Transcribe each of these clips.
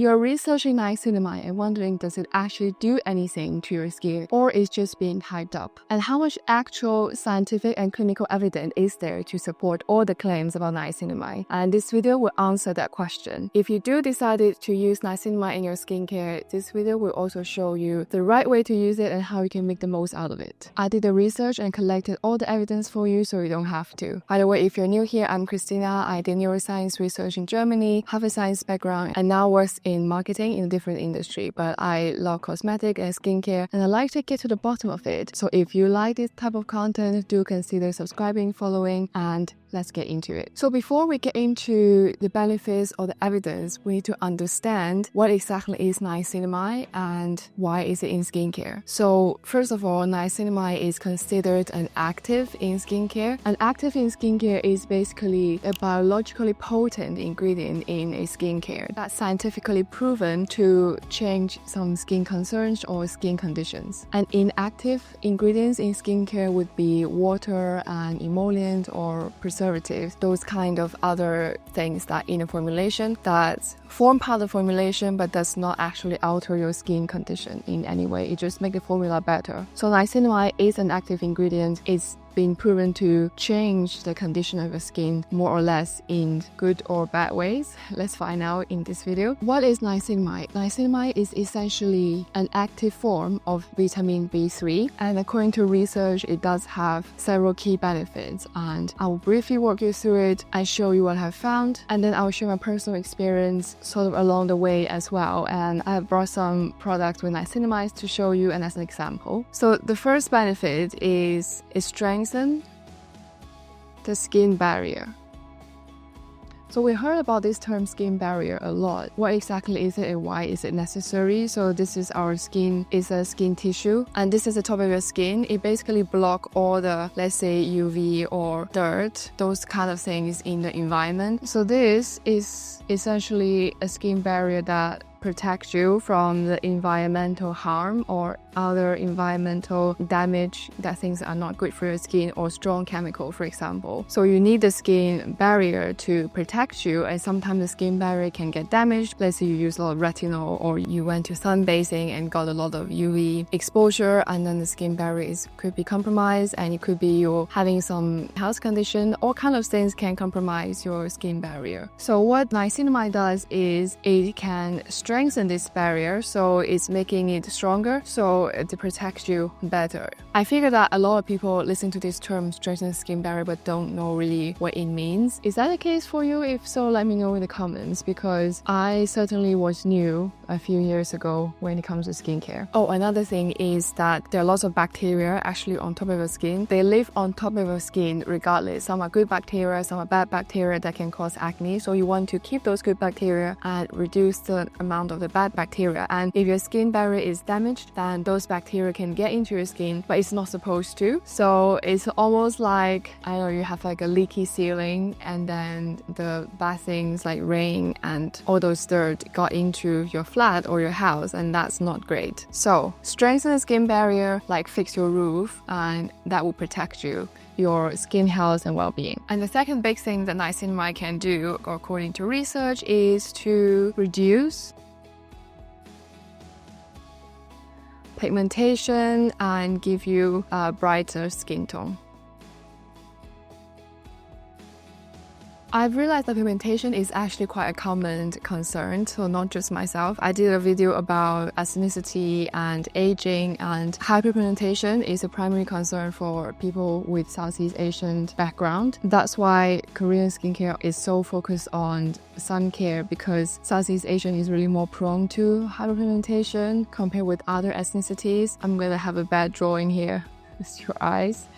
you're researching niacinamide and wondering, does it actually do anything to your skin, or is just being hyped up? And how much actual scientific and clinical evidence is there to support all the claims about niacinamide? And this video will answer that question. If you do decide to use niacinamide in your skincare, this video will also show you the right way to use it and how you can make the most out of it. I did the research and collected all the evidence for you so you don't have to. By the way, if you're new here, I'm Christina. I did neuroscience research in Germany, have a science background, and now works in marketing in a different industry. But I love cosmetic and skincare, and I like to get to the bottom of it. So if you like this type of content, do consider subscribing, following, and let's get into it. So before we get into the benefits or the evidence, we need to understand what exactly is niacinamide and why is it in skincare. So first of all, niacinamide is considered an active in skincare. An active in skincare is basically a biologically potent ingredient in a skincare that's scientifically proven to change some skin concerns or skin conditions. And inactive ingredients in skincare would be water and emollient or preservatives, those kind of other things that in a formulation that form part of the formulation but does not actually alter your skin condition in any way. It just makes the formula better. So niacinamide is an active ingredient. It's been proven to change the condition of your skin more or less in good or bad ways. Let's find out in this video. What is niacinamide? Niacinamide is essentially an active form of vitamin B3, and according to research, it does have several key benefits, and I will briefly walk you through it and show you what I've found, and then I'll share my personal experience sort of along the way as well. And I have brought some products with niacinamide to show you and as an example. So the first benefit is it strengthens the skin barrier. So we heard about this term skin barrier a lot. What exactly is it and why is it necessary? So this is our skin, is a skin tissue, and this is the top of your skin. It basically blocks all the, let's say, UV or dirt, those kind of things in the environment. So this is essentially a skin barrier that protects you from the environmental harm or other environmental damage, that things are not good for your skin, or strong chemical, for example. So you need the skin barrier to protect you, and sometimes the skin barrier can get damaged. Let's say you use a lot of retinol, or you went to sunbathing and got a lot of UV exposure, and then the skin barrier could be compromised, and it could be you're having some health condition. All kind of things can compromise your skin barrier. So what niacinamide does is it can strengthen this barrier, so it's making it stronger, so to protect you better. I figure that a lot of people listen to this term strengthen the skin barrier but don't know really what it means. Is that the case for you? If so, let me know in the comments, because I certainly was new a few years ago when it comes to skincare. Oh, another thing is that there are lots of bacteria actually on top of your skin. They live on top of your skin regardless. Some are good bacteria, some are bad bacteria that can cause acne. So you want to keep those good bacteria and reduce the amount of the bad bacteria. And if your skin barrier is damaged, then those bacteria can get into your skin, but it's not supposed to. So it's almost like, I know, you have like a leaky ceiling, and then the bad things like rain and all those dirt got into your flat or your house, and that's not great. So strengthen the skin barrier, like fix your roof, and that will protect you, your skin health and well-being. And the second big thing that niacinamide can do, according to research, is to reduce pigmentation and give you a brighter skin tone. I've realized that pigmentation is actually quite a common concern, so not just myself. I did a video about ethnicity and aging, and hyperpigmentation is a primary concern for people with Southeast Asian background. That's why Korean skincare is so focused on sun care, because Southeast Asian is really more prone to hyperpigmentation compared with other ethnicities. I'm gonna have a bad drawing here. It's your eyes.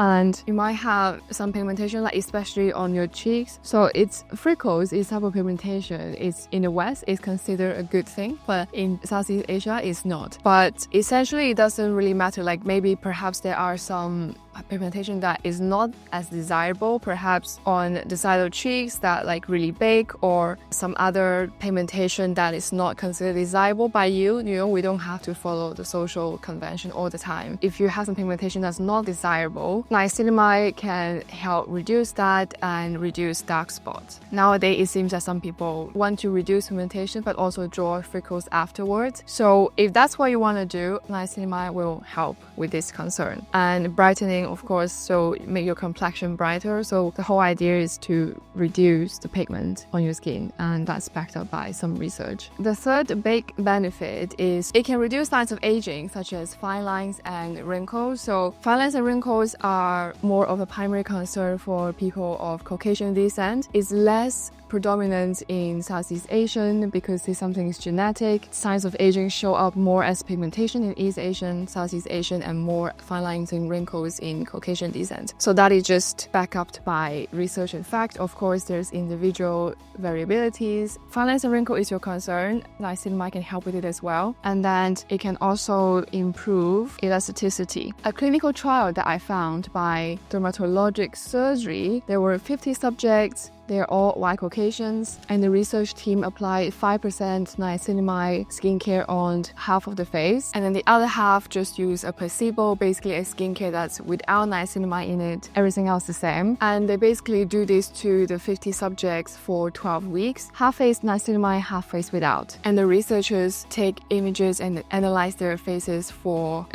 And you might have some pigmentation, like especially on your cheeks. So it's freckles, it's hyperpigmentation. It's in the West, it's considered a good thing, but in Southeast Asia, it's not. But essentially, it doesn't really matter. Like maybe perhaps there are some pigmentation that is not as desirable, perhaps on the side of cheeks that like really big, or some other pigmentation that is not considered desirable by you. We don't have to follow the social convention all the time. If you have some pigmentation that's not desirable, niacinamide can help reduce that and reduce dark spots. Nowadays, it seems that some people want to reduce pigmentation but also draw freckles afterwards. So if that's what you want to do, niacinamide will help with this concern. And brightening, of course, so make your complexion brighter. So the whole idea is to reduce the pigment on your skin, and that's backed up by some research. The third big benefit is it can reduce signs of aging, such as fine lines and wrinkles. So fine lines and wrinkles are more of a primary concern for people of Caucasian descent. It's less predominant in Southeast Asian because something is genetic. Signs of aging show up more as pigmentation in East Asian, Southeast Asian, and more fine lines and wrinkles in Caucasian descent. So that is just backed up by research and fact. Of course, there's individual variabilities. Fine lines and wrinkle is your concern. Niacinamide can help with it as well. And then it can also improve elasticity. A clinical trial that I found by dermatologic surgery, there were 50 subjects. They're all white Caucasians, and the research team applied 5% niacinamide skincare on half of the face, and then the other half just use a placebo, basically a skincare that's without niacinamide in it, everything else the same. And they basically do this to the 50 subjects for 12 weeks, half face niacinamide, half face without. And the researchers take images and analyze their faces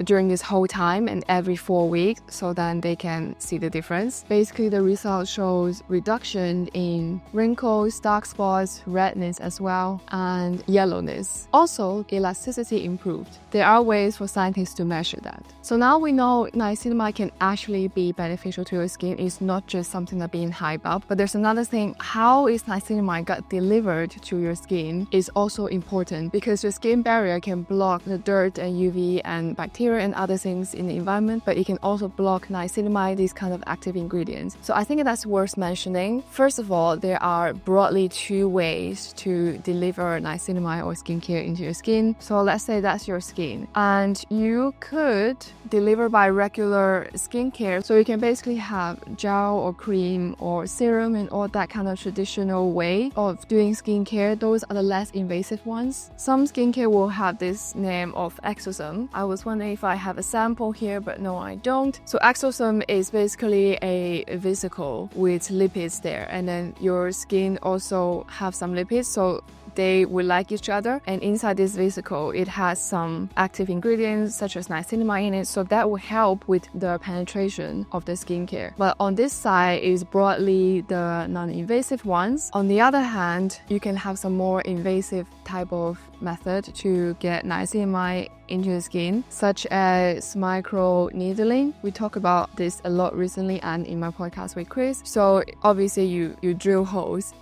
during this whole time and every 4 weeks, so then they can see the difference. Basically, the result shows reduction in wrinkles, dark spots, redness as well, and yellowness. Also, elasticity improved. There are ways for scientists to measure that. So now we know niacinamide can actually be beneficial to your skin. It's not just something that's being hyped up, but there's another thing. How is niacinamide got delivered to your skin is also important, because your skin barrier can block the dirt and UV and bacteria and other things in the environment, but it can also block niacinamide, these kind of active ingredients. So I think that's worth mentioning. First of all, there are broadly 2 ways to deliver niacinamide or skincare into your skin. So let's say that's your skin, and you could deliver by regular skincare. So you can basically have gel or cream or serum and all that kind of traditional way of doing skincare. Those are the less invasive ones. Some skincare will have this name of exosome. I was wondering if I have a sample here, but no, I don't. So exosome is basically a vesicle with lipids there, and then your skin also have some lipids, so they will like each other, and inside this vesicle it has some active ingredients such as niacinamide in it, so that will help with the penetration of the skincare. But on this side is broadly the non-invasive ones. On the other hand, you can have some more invasive type of method to get niacinamide into the skin, such as micro needling. We talk about this a lot recently and in my podcast with Chris. So obviously you drill holes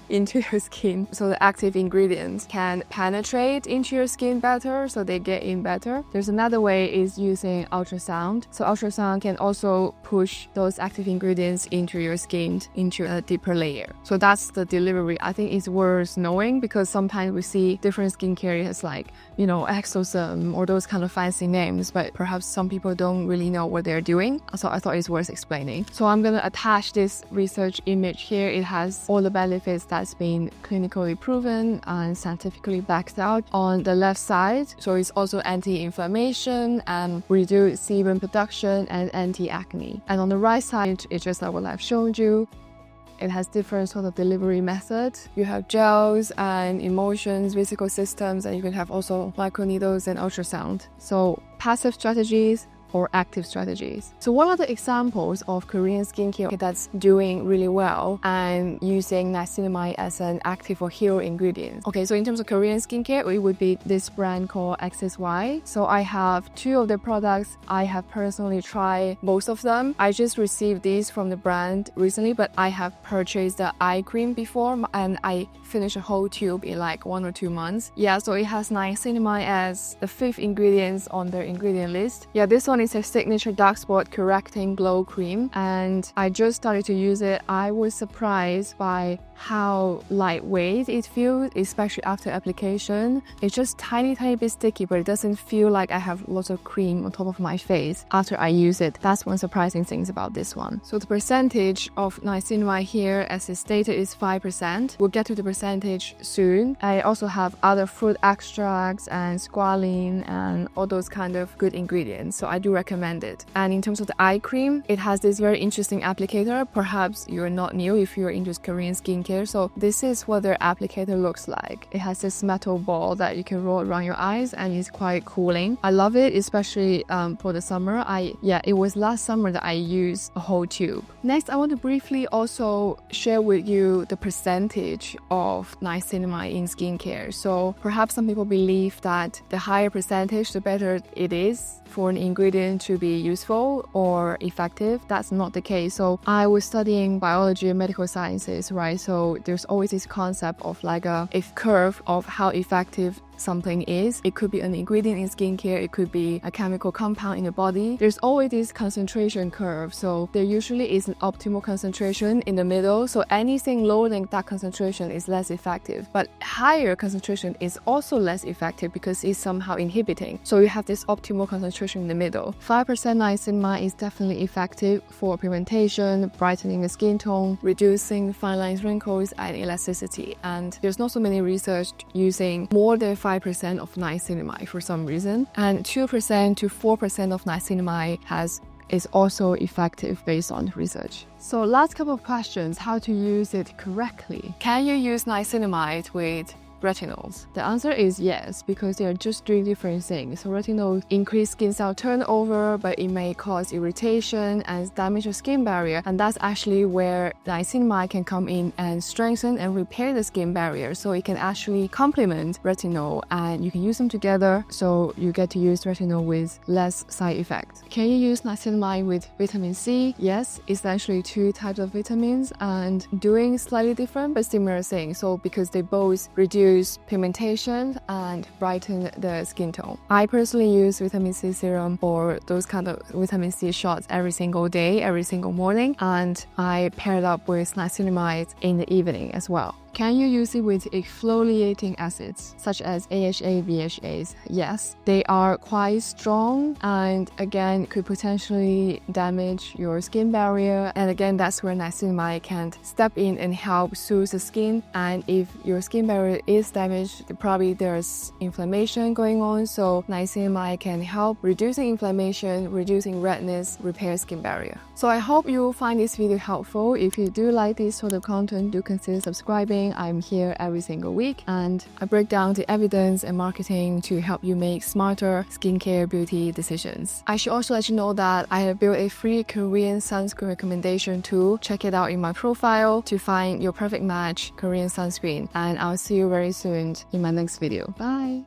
into your skin, so the active ingredients can penetrate into your skin better, so they get in better. There's another way is using ultrasound. So ultrasound can also push those active ingredients into your skin into a deeper layer. So that's the delivery. I think it's worth knowing, because sometimes we see different skincare as like, exosome or those kind of fancy names, but perhaps some people don't really know what they're doing. So I thought it's worth explaining. So I'm going to attach this research image here. It has all the benefits that's been clinically proven and scientifically backed out on the left side. So it's also anti-inflammation and reduce sebum production and anti-acne. And on the right side, it's just like what I've shown you. It has different sort of delivery methods. You have gels and emulsions, vesicle systems, and you can have also microneedles and ultrasound. So passive strategies or active strategies. So what are the examples of Korean skincare that's doing really well and using niacinamide as an active or hero ingredient? Okay, so in terms of Korean skincare, it would be this brand called XSY. So I have 2 of their products. I have personally tried most of them. I just received these from the brand recently, but I have purchased the eye cream before and I finished a whole tube in like 1 or 2 months. Yeah, so it has niacinamide as the 5th ingredient on their ingredient list. Yeah, this one is a signature dark spot correcting glow cream, and I just started to use it. I was surprised by how lightweight it feels, especially after application. It's just tiny bit sticky, but it doesn't feel like I have lots of cream on top of my face after I use it. That's one surprising thing about this one. So the percentage of niacinamide here, as it stated, is 5%. We'll get to the percentage soon. I also have other fruit extracts and squalene and all those kind of good ingredients, so I do recommend it. And in terms of the eye cream, it has this very interesting applicator. Perhaps you're not new if you're into Korean skincare. So this is what their applicator looks like. It has this metal ball that you can roll around your eyes, and it's quite cooling. I love it, especially for the summer. It was last summer that I used a whole tube. Next, I want to briefly also share with you the percentage of niacinamide in skincare. So perhaps some people believe that the higher percentage, the better it is for an ingredient to be useful or effective. That's not the case. So I was studying biology and medical sciences, right? So there's always this concept of like a curve of how effective something is. It could be an ingredient in skincare, it could be a chemical compound in the body. There's always this concentration curve, so there usually is an optimal concentration in the middle. So anything lower than that concentration is less effective, but higher concentration is also less effective because it's somehow inhibiting. So you have this optimal concentration in the middle. 5% niacinamide is definitely effective for pigmentation, brightening the skin tone, reducing fine lines, wrinkles, and elasticity. And there's not so many research using more than 5% of niacinamide for some reason, and 2% to 4% of niacinamide is also effective based on research. So last couple of questions: how to use it correctly. Can you use niacinamide with retinols? The answer is yes, because they are just doing different things. So retinol increase skin cell turnover, but it may cause irritation and damage the skin barrier, and that's actually where niacinamide can come in and strengthen and repair the skin barrier. So it can actually complement retinol, and you can use them together, so you get to use retinol with less side effects. Can you use niacinamide with vitamin C? Yes, essentially two types of vitamins, and doing slightly different but similar things. So because they both reduce pigmentation and brighten the skin tone. I personally use vitamin C serum or those kind of vitamin C shots every single day, every single morning, and I pair it up with niacinamide in the evening as well. Can you use it with exfoliating acids such as AHA, BHAs? Yes, they are quite strong and again could potentially damage your skin barrier, and again that's where niacinamide can step in and help soothe the skin. And if your skin barrier is damaged, probably there's inflammation going on, so niacinamide can help reducing inflammation, reducing redness, repair skin barrier. So I hope you find this video helpful. If you do like this sort of content, do consider subscribing. I'm here every single week and I break down the evidence and marketing to help you make smarter skincare beauty decisions. I should also let you know that I have built a free Korean sunscreen recommendation tool. Check it out in my profile to find your perfect match Korean sunscreen, and I'll see you very soon in my next video. Bye!